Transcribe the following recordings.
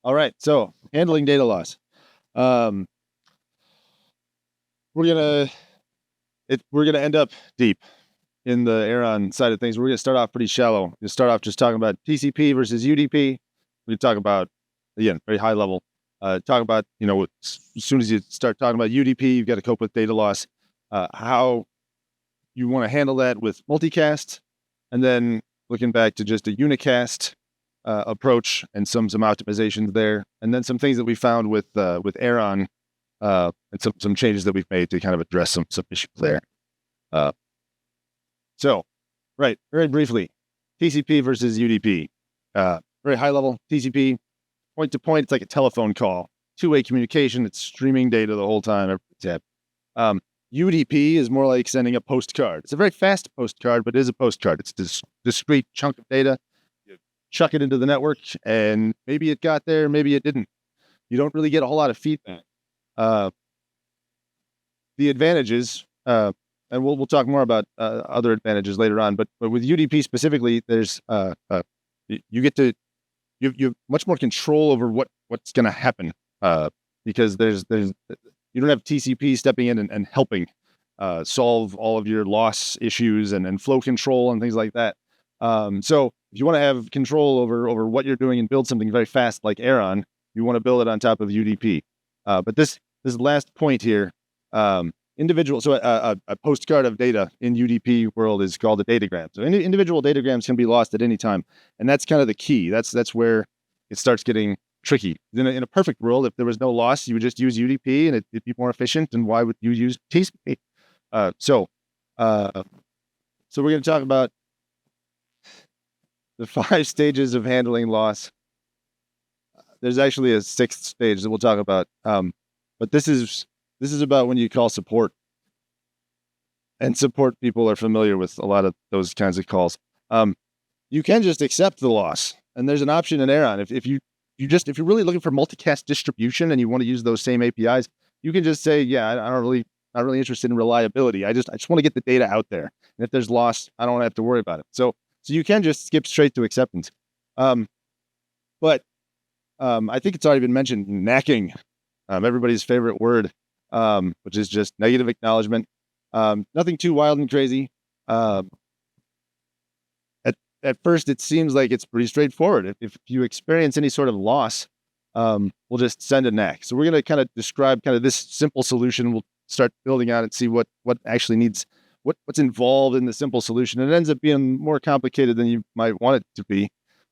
All right, so handling data loss. Um, we're gonna we're gonna end up deep in the Aeron side of things. We're gonna start off pretty shallow. You start off just talking about TCP versus UDP. We talk about, again, very high level. Talk about, as soon as you start talking about UDP, you've got to cope with data loss. How you want to handle that with multicast, and then looking back to just a unicast approach and some optimizations there, and then some things that we found with Aeron, and some changes that we've made to kind of address some issues there. Uh, so, right, very briefly, TCP versus UDP. Very high level TCP, point to point. It's like a telephone call, two-way communication. It's streaming data the whole time. UDP is more like sending a postcard. It's a very fast postcard, but it is a postcard. It's this discrete chunk of data. You chuck it into the network, and maybe it got there, maybe it didn't. You don't really get a whole lot of feedback. The advantages, and we'll talk more about other advantages later on, but with UDP specifically, there's you get to you have much more control over what's going to happen, because there's you don't have TCP stepping in and helping solve all of your loss issues and flow control and things like that. So if you want to have control over what you're doing and build something very fast like Aeron, you want to build it on top of UDP. But this last point here, individual. So a postcard of data in UDP world is called a datagram. So individual datagrams can be lost at any time, and that's kind of the key. That's where it starts getting tricky. In a perfect world, if there was no loss, you would just use UDP and it'd be more efficient. And why would you use TCP? So we're going to talk about the 5 stages of handling loss. There's actually a 6th stage that we'll talk about, but this is about when you call support, and support people are familiar with a lot of those kinds of calls. You can just accept the loss, and there's an option in Aeron. If you're really looking for multicast distribution and you want to use those same APIs, you can just say, yeah, I'm not really interested in reliability. I just want to get the data out there, and if there's loss, I don't have to worry about it. So you can just skip straight to acceptance. But I think it's already been mentioned, knacking, everybody's favorite word, which is just negative acknowledgement. Nothing too wild and crazy. At first, it seems like it's pretty straightforward. If you experience any sort of loss, we'll just send a knack. So we're going to kind of describe kind of this simple solution. We'll start building out and see what actually needs, what's involved in the simple solution. It ends up being more complicated than you might want it to be,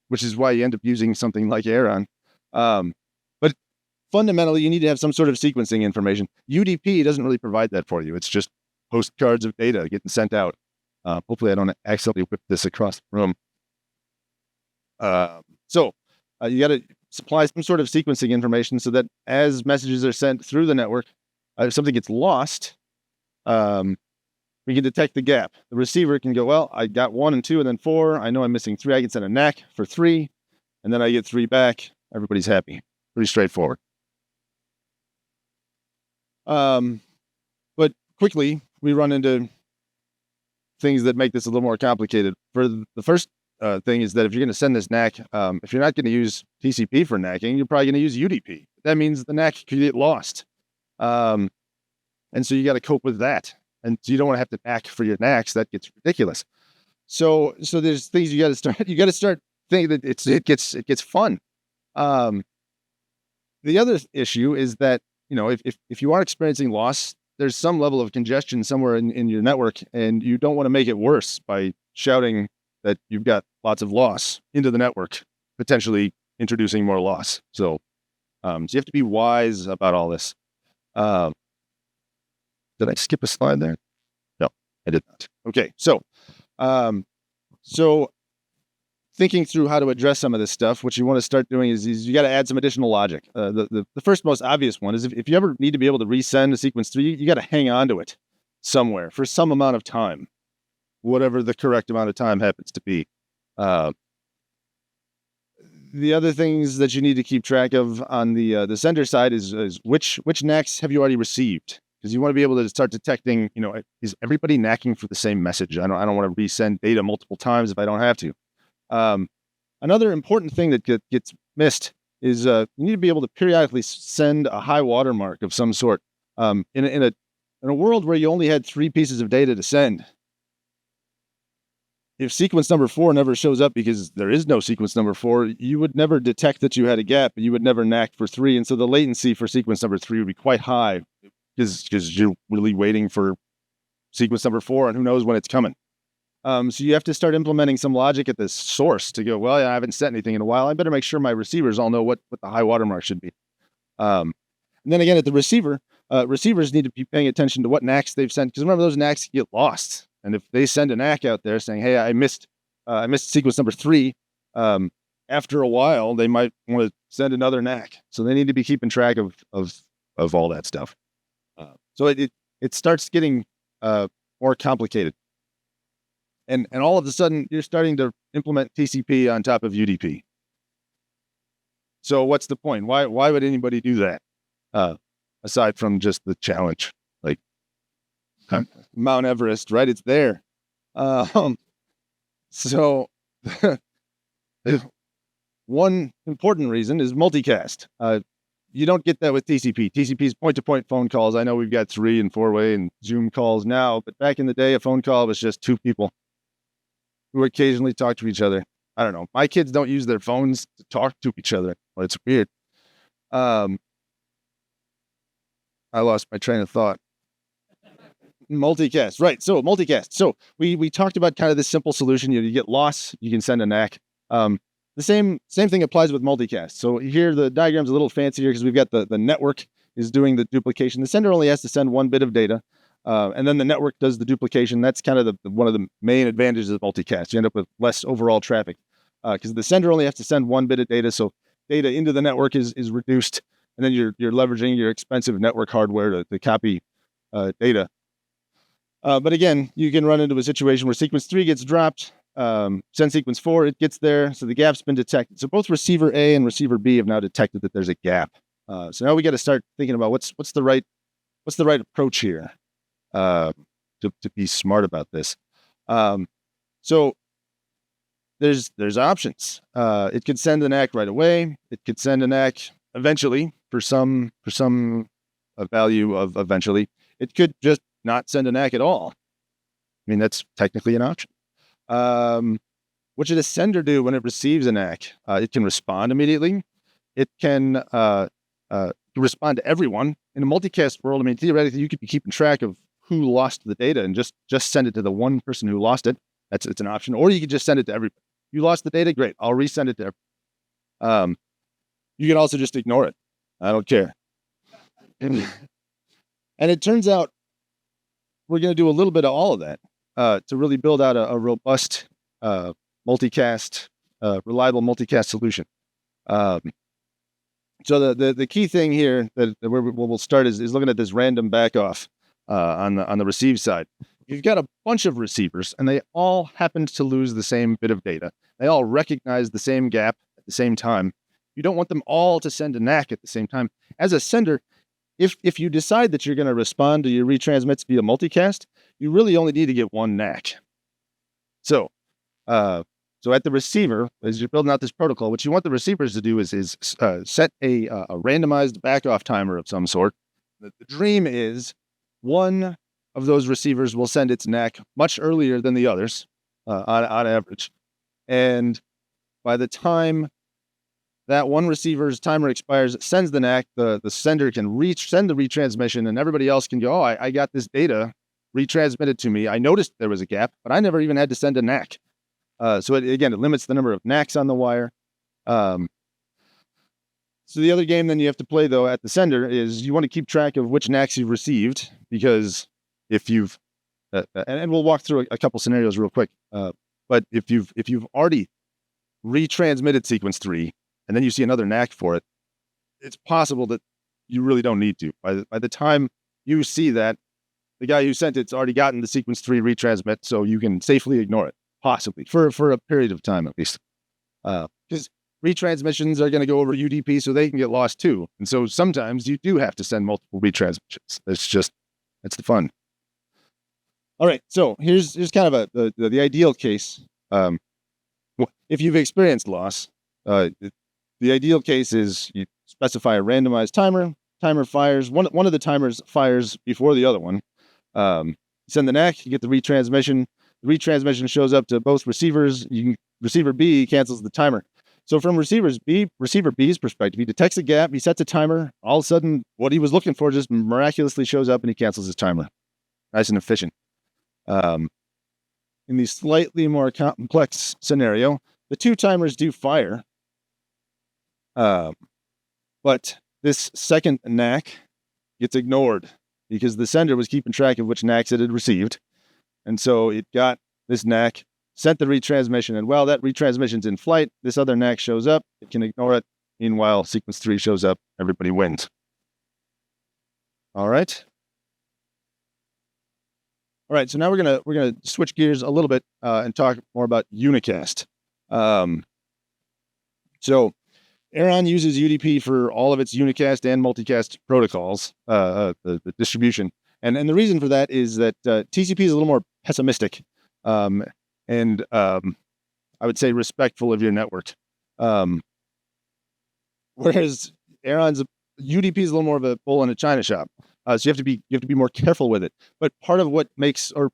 which is why you end up using something like Aeron. But fundamentally, you need to have some sort of sequencing information. UDP doesn't really provide that for you. It's just postcards of data getting sent out. Hopefully I don't accidentally whip this across the room. So you got to supply some sort of sequencing information so that as messages are sent through the network, if something gets lost, we can detect the gap. The receiver can go, well, I got 1 and 2 and then 4. I know I'm missing 3. I can send a knack for 3, and then I get 3 back. Everybody's happy. Pretty straightforward. But quickly, we run into things that make this a little more complicated. For the first thing is that if you're going to send this knack, if you're not going to use TCP for knacking, you're probably going to use UDP. That means the knack could get lost. And so you got to cope with that. And so you don't want to have to knack for your knacks. That gets ridiculous. So there's things you got to start. You got to start thinking that it gets fun. The other issue is that, if you are experiencing loss, there's some level of congestion somewhere in your network, and you don't want to make it worse by shouting that you've got lots of loss into the network, potentially introducing more loss. So you have to be wise about all this. Did I skip a slide there? No, I did not. Okay, so thinking through how to address some of this stuff, what you want to start doing is you got to add some additional logic. The first most obvious one is if you ever need to be able to resend a sequence 3, you got to hang on to it somewhere for some amount of time, whatever the correct amount of time happens to be. The other things that you need to keep track of on the sender side is which knacks have you already received, because you want to be able to start detecting, is everybody knacking for the same message? I don't want to resend data multiple times if I don't have to. Another important thing that gets missed is you need to be able to periodically send a high watermark of some sort. In a world where you only had 3 pieces of data to send, if sequence number 4 never shows up because there is no sequence number 4, you would never detect that you had a gap, and you would never NAC for 3, and so the latency for sequence number 3 would be quite high because you're really waiting for sequence number 4, and who knows when it's coming. So you have to start implementing some logic at the source to go, well, I haven't sent anything in a while. I better make sure my receivers all know what the high watermark should be. And then again, at the receiver, receivers need to be paying attention to what NACs they've sent, because remember, those NACs get lost. And if they send a NAC out there saying, hey, I missed sequence number 3, after a while, they might want to send another NAC. So they need to be keeping track of all that stuff. So it starts getting more complicated. And all of a sudden, you're starting to implement TCP on top of UDP. So what's the point? Why would anybody do that? Aside from just the challenge, like Mount Everest, right? It's there. So one important reason is multicast. You don't get that with TCP. TCP is point-to-point phone calls. I know we've got 3 and 4-way and Zoom calls now, but back in the day, a phone call was just 2 people who occasionally talk to each other. I don't know. My kids don't use their phones to talk to each other. Well, it's weird. I lost my train of thought. Multicast, right? So multicast. So we talked about kind of this simple solution. You get loss, you can send a NAC. The same thing applies with multicast. So here the diagram's a little fancier because we've got the network is doing the duplication. The sender only has to send 1 bit of data, and then the network does the duplication. That's kind of one of the main advantages of multicast. You end up with less overall traffic because the sender only has to send 1 bit of data. So data into the network is reduced, and then you're leveraging your expensive network hardware to copy data. But again, you can run into a situation where sequence 3 gets dropped, send sequence 4, it gets there, so the gap's been detected. So both receiver A and receiver B have now detected that there's a gap. So now we got to start thinking about what's the right approach here to be smart about this. So there's options. It could send an ACK right away. It could send an ACK eventually for some value of eventually. It could just not send an ACK at all. I mean, that's technically an option. What should a sender do when it receives an ACK? It can respond immediately. It can respond to everyone. In a multicast world, I mean, theoretically, you could be keeping track of who lost the data and just send it to the one person who lost it. It's an option. Or you could just send it to everybody. You lost the data? Great. I'll resend it to everybody. You can also just ignore it. I don't care. And it turns out we're going to do a little bit of all of that to really build out a robust multicast, reliable multicast solution. So the key thing here that where we'll start is looking at this random backoff on the receive side. You've got a bunch of receivers, and they all happen to lose the same bit of data. They all recognize the same gap at the same time. You don't want them all to send a NAC at the same time. As a sender, if you decide that you're going to respond to your retransmits via multicast, you really only need to get one NAC. So at the receiver, as you're building out this protocol, what you want the receivers to do is set a randomized backoff timer of some sort. The dream is one of those receivers will send its NAC much earlier than the others, on average. And by the time that one receiver's timer expires, it sends the NAC, the sender can send the retransmission, and everybody else can go, oh, I got this data retransmitted to me. I noticed there was a gap, but I never even had to send a NAC. So it limits the number of NACs on the wire. So the other game then you have to play, though, at the sender is you want to keep track of which NACs you've received, because if you've, and we'll walk through a couple scenarios real quick, but if you've already retransmitted sequence 3, and then you see another NAC for it, it's possible that you really don't need to. By the time you see that, the guy who sent it's already gotten the sequence 3 retransmit, so you can safely ignore it, possibly, for a period of time at least. Because retransmissions are going to go over UDP, so they can get lost too. And so sometimes you do have to send multiple retransmissions. That's the fun. All right, so here's kind of the ideal case. If you've experienced loss, The ideal case is you specify a randomized timer. Timer fires. One of the timers fires before the other one. Send the NAC. You get the retransmission. The retransmission shows up to both receivers. Receiver B cancels the timer. So from receiver B's perspective, he detects a gap. He sets a timer. All of a sudden, what he was looking for just miraculously shows up, and he cancels his timer. Nice and efficient. In the slightly more complex scenario, the two timers do fire. But this second NAC gets ignored because the sender was keeping track of which NACs it had received. And so it got this NAC, sent the retransmission, and while that retransmission's in flight, this other NAC shows up, it can ignore it. Meanwhile, sequence 3 shows up, everybody wins. All right. All right, so now we're gonna switch gears a little bit and talk more about unicast. So Aeron uses UDP for all of its unicast and multicast protocols, the distribution. And the reason for that is that TCP is a little more pessimistic and I would say respectful of your network. Whereas Aeron's UDP is a little more of a bull in a china shop. So you have to be more careful with it. But part of what makes, or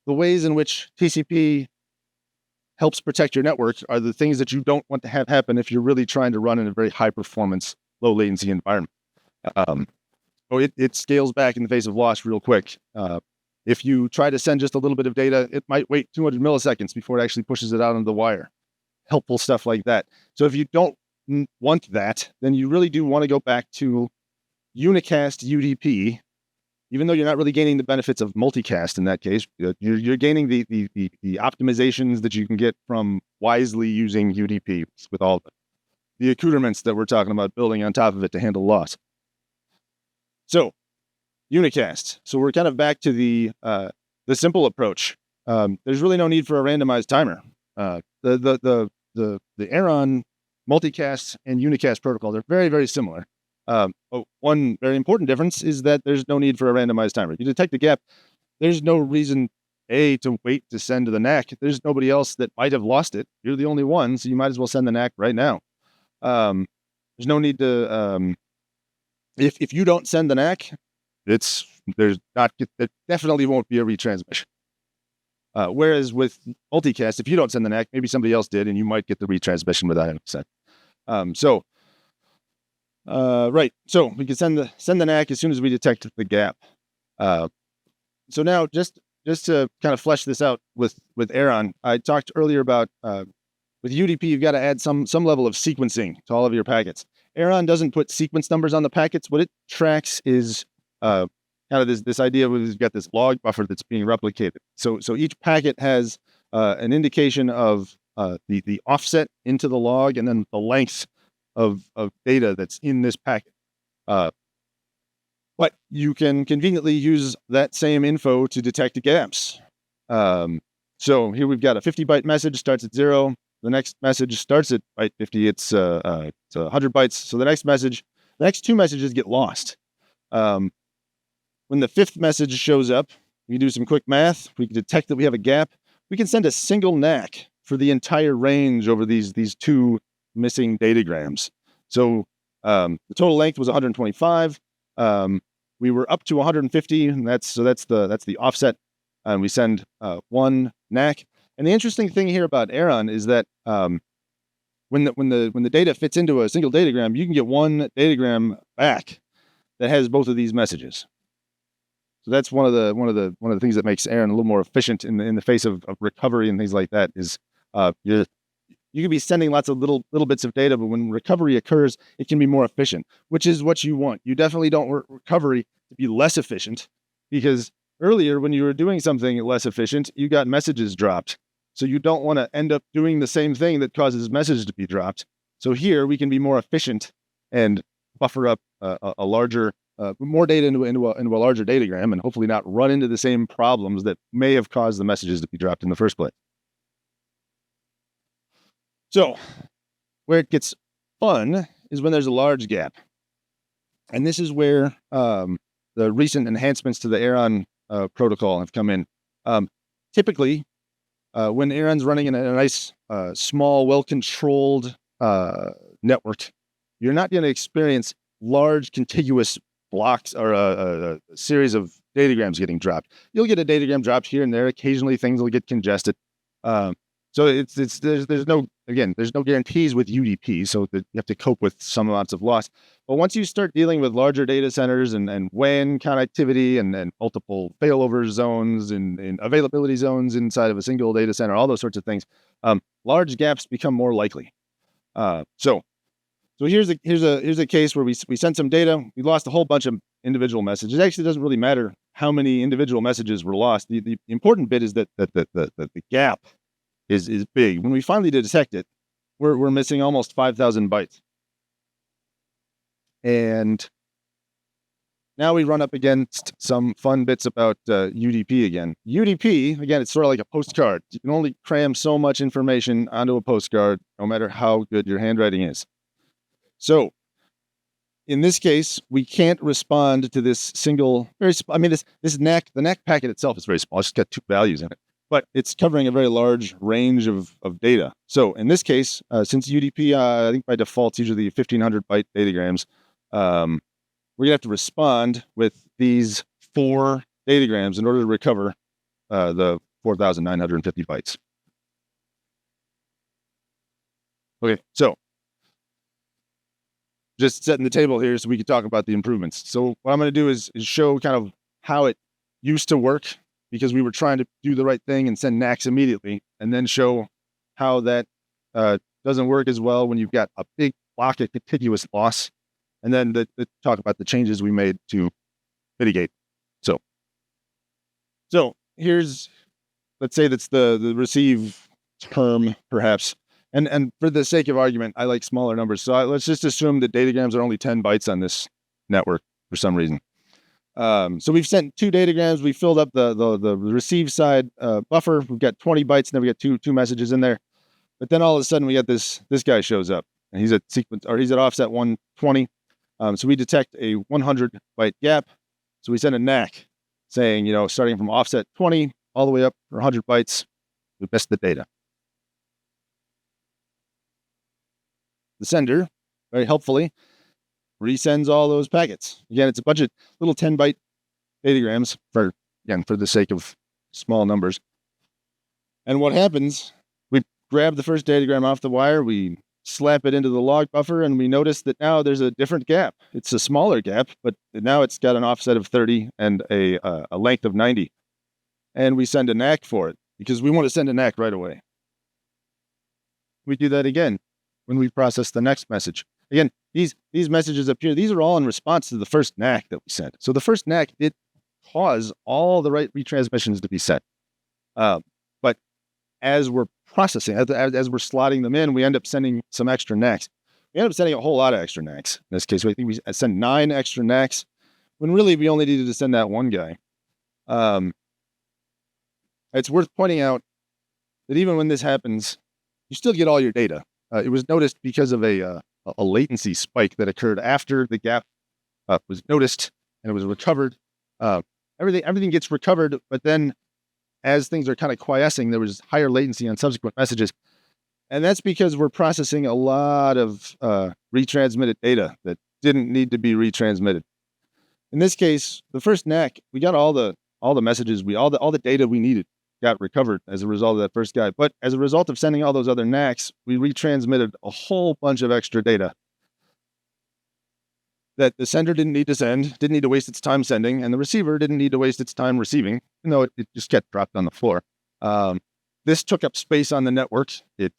the ways in which TCP helps protect your network are the things that you don't want to have happen if you're really trying to run in a very high performance, low latency environment. So it scales back in the face of loss real quick. If you try to send just a little bit of data, it might wait 200 milliseconds before it actually pushes it out onto the wire. Helpful stuff like that. So if you don't want that, then you really do want to go back to unicast UDP, even though you're not really gaining the benefits of multicast in that case. You're gaining the optimizations that you can get from wisely using UDP with all the accoutrements that we're talking about building on top of it to handle loss. So unicast. So we're kind of back to the simple approach. There's really no need for a randomized timer. The Aeron multicast and unicast protocols are very, very similar. One very important difference is that there's no need for a randomized timer. You detect the gap. There's no reason, to wait to send to the NAC. There's nobody else that might have lost it. You're the only one, so you might as well send the NAC right now. There's no need to, if you don't send the NAC, there definitely won't be a retransmission. Whereas with multicast, if you don't send the NAC, maybe somebody else did, and you might get the retransmission without having sent. Right. So we can send the NAC as soon as we detect the gap. So now just to kind of flesh this out with Aeron, I talked earlier about with UDP, you've got to add some level of sequencing to all of your packets. Aeron doesn't put sequence numbers on the packets. What it tracks is kind of this idea where you've got this log buffer that's being replicated. So each packet has an indication of the offset into the log and then the length of data that's in this packet. But you can conveniently use that same info to detect gaps. So here we've got a 50-byte message, starts at 0. The next message starts at byte 50. It's 100 bytes. So the next two messages get lost. When the fifth message shows up, we do some quick math. We can detect that we have a gap. We can send a single NAC for the entire range over these two missing datagrams. So the total length was 125. We were up to 150, and that's the offset. And we send one NAC. And the interesting thing here about Aeron is that when the data fits into a single datagram, you can get one datagram back that has both of these messages. So that's one of the things that makes Aeron a little more efficient in the face of recovery and things like that. Is you can be sending lots of little bits of data, but when recovery occurs, it can be more efficient, which is what you want. You definitely don't want recovery to be less efficient, because earlier when you were doing something less efficient, you got messages dropped. So you don't want to end up doing the same thing that causes messages to be dropped. So here we can be more efficient and buffer up a larger, more data into a larger datagram, and hopefully not run into the same problems that may have caused the messages to be dropped in the first place. So where it gets fun is when there's a large gap. And this is where the recent enhancements to the Aeron protocol have come in. Typically, when Aeron's running in a nice, small, well-controlled network, you're not going to experience large contiguous blocks or a series of datagrams getting dropped. You'll get a datagram dropped here and there. Occasionally things will get congested. So there's no guarantees with UDP, so that you have to cope with some amounts of loss. But once you start dealing with larger data centers and WAN connectivity and multiple failover zones and availability zones inside of a single data center, all those sorts of things, large gaps become more likely. So here's a case where we sent some data, we lost a whole bunch of individual messages. It actually doesn't really matter how many individual messages were lost. The important bit is that the gap is big. When we finally detect it, we're missing almost 5,000 bytes. And now we run up against some fun bits about UDP again. UDP, again, it's sort of like a postcard. You can only cram so much information onto a postcard, no matter how good your handwriting is. So in this case, we can't respond to this single, this NAC, the NAC packet itself is very small. It's just got 2 values in it, but it's covering a very large range of data. So in this case, since UDP, I think by default, it's usually 1,500 byte datagrams, we're gonna have to respond with these 4 datagrams in order to recover the 4,950 bytes. Okay, so just setting the table here so we can talk about the improvements. So what I'm going to do is show kind of how it used to work, because we were trying to do the right thing and send NACs immediately, and then show how that doesn't work as well when you've got a big block of contiguous loss, and then talk about the changes we made to mitigate. So here's, let's say that's the receive term, perhaps. And for the sake of argument, I like smaller numbers. So let's just assume that datagrams are only 10 bytes on this network for some reason. So we've sent 2 datagrams. We filled up the receive side buffer. We've got 20 bytes, and then we got two messages in there. But then all of a sudden we got this guy shows up, and he's at offset 120. So we detect a 100 byte gap. So we send a NAC saying, starting from offset 20 all the way up for 100 bytes, we missed the data. The sender, very helpfully, resends all those packets. Again, it's a bunch of little 10 byte datagrams for the sake of small numbers. And what happens, we grab the first datagram off the wire, we slap it into the log buffer, and we notice that now there's a different gap. It's a smaller gap, but now it's got an offset of 30 and a length of 90. And we send a NAC for it, because we want to send a NAC right away. We do that again when we process the next message. Again, these messages appear, these are all in response to the first NAC that we sent. So the first NAC did cause all the right retransmissions to be sent. But as we're processing, as we're slotting them in, we end up sending some extra NACs. We end up sending a whole lot of extra NACs. In this case, I think we sent 9 extra NACs, when really we only needed to send that one guy. It's worth pointing out that even when this happens, you still get all your data. It was noticed because of a latency spike that occurred after the gap was noticed and it was recovered. Everything gets recovered, but then as things are kind of quiescing, there was higher latency on subsequent messages. And that's because we're processing a lot of retransmitted data that didn't need to be retransmitted. In this case, the first NAC, we got all the messages, all the data we needed got recovered as a result of that first guy. But as a result of sending all those other NACs, we retransmitted a whole bunch of extra data that the sender didn't need to send, didn't need to waste its time sending, and the receiver didn't need to waste its time receiving, even though it just got dropped on the floor. This took up space on the network. It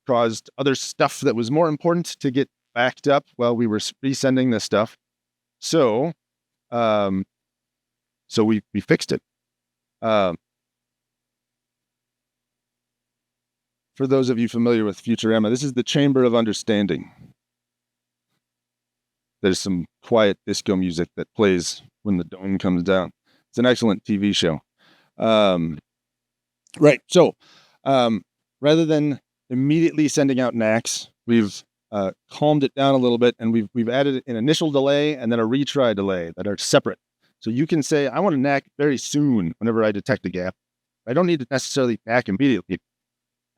caused other stuff that was more important to get backed up while we were resending this stuff. So we fixed it. For those of you familiar with Futurama, this is the Chamber of Understanding. There's some quiet disco music that plays when the dome comes down. It's an excellent TV show. Right. So rather than immediately sending out NACs, we've calmed it down a little bit, and we've added an initial delay and then a retry delay that are separate. So you can say, I want to NAC very soon whenever I detect a gap. I don't need to necessarily NAC immediately.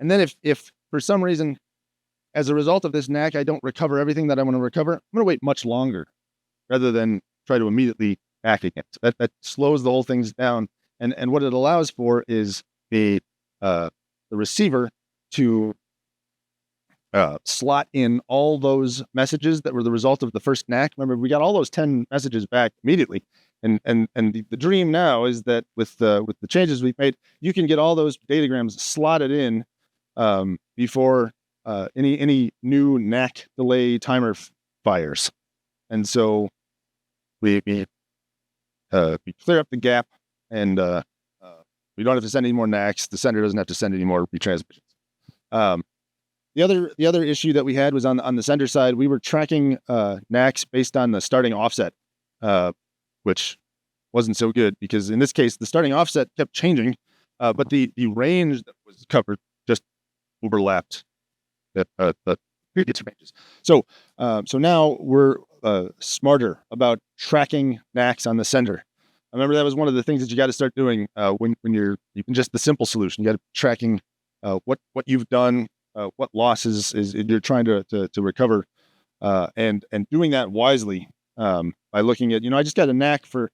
And then if for some reason as a result of this NAC, I don't recover everything that I want to recover. I'm going to wait much longer rather than try to immediately act again. So that slows the whole things down. And what it allows for is the receiver to slot in all those messages that were the result of the first NAC. Remember, we got all those 10 messages back immediately. And the dream now is that with the changes we've made, you can get all those datagrams slotted in before any new NAC delay timer fires. And so we clear up the gap, and we don't have to send any more NACs. The sender doesn't have to send any more retransmissions. The other issue that we had was on the sender side. We were tracking NACs based on the starting offset, which wasn't so good because in this case the starting offset kept changing, but the range that was covered just overlapped the previous ranges. So now we're smarter about tracking NACs on the sender. I remember that was one of the things that you got to start doing when you're even just the simple solution. You got to be tracking what you've done, what losses is you're trying to recover, and doing that wisely by looking at, I just got a NAC for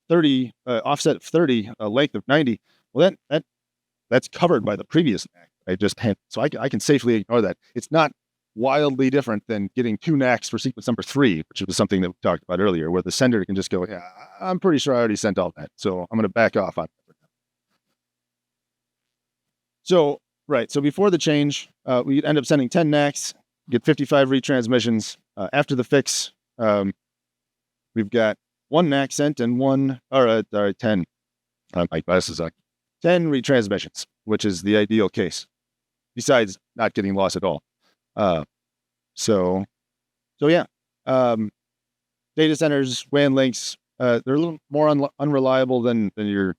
30 offset of 30, a length of 90. Well, that's covered by the previous NAC I just had, so I can safely ignore that. It's not wildly different than getting 2 NACs for sequence number 3, which was something that we talked about earlier, where the sender can just go, yeah, I'm pretty sure I already sent all that, so I'm going to back off on it. So, right. So before the change, we end up sending 10 NACs, get 55 retransmissions. After the fix, we've got 1 NAC sent and 10. My glasses on. 10 retransmissions, which is the ideal case, besides not getting lost at all. So yeah. Data centers, WAN links, they're a little more unreliable than your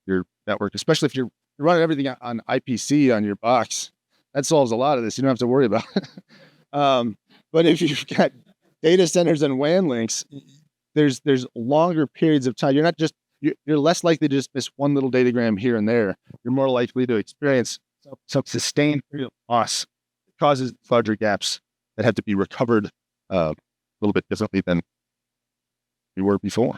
network, especially if you're running everything on IPC on your box. That solves a lot of this. You don't have to worry about it. But if you've got data centers and WAN links, there's longer periods of time. You're less likely to just miss one little datagram here and there. You're more likely to experience some sustained period of loss. It causes larger gaps that have to be recovered a little bit differently than we were before.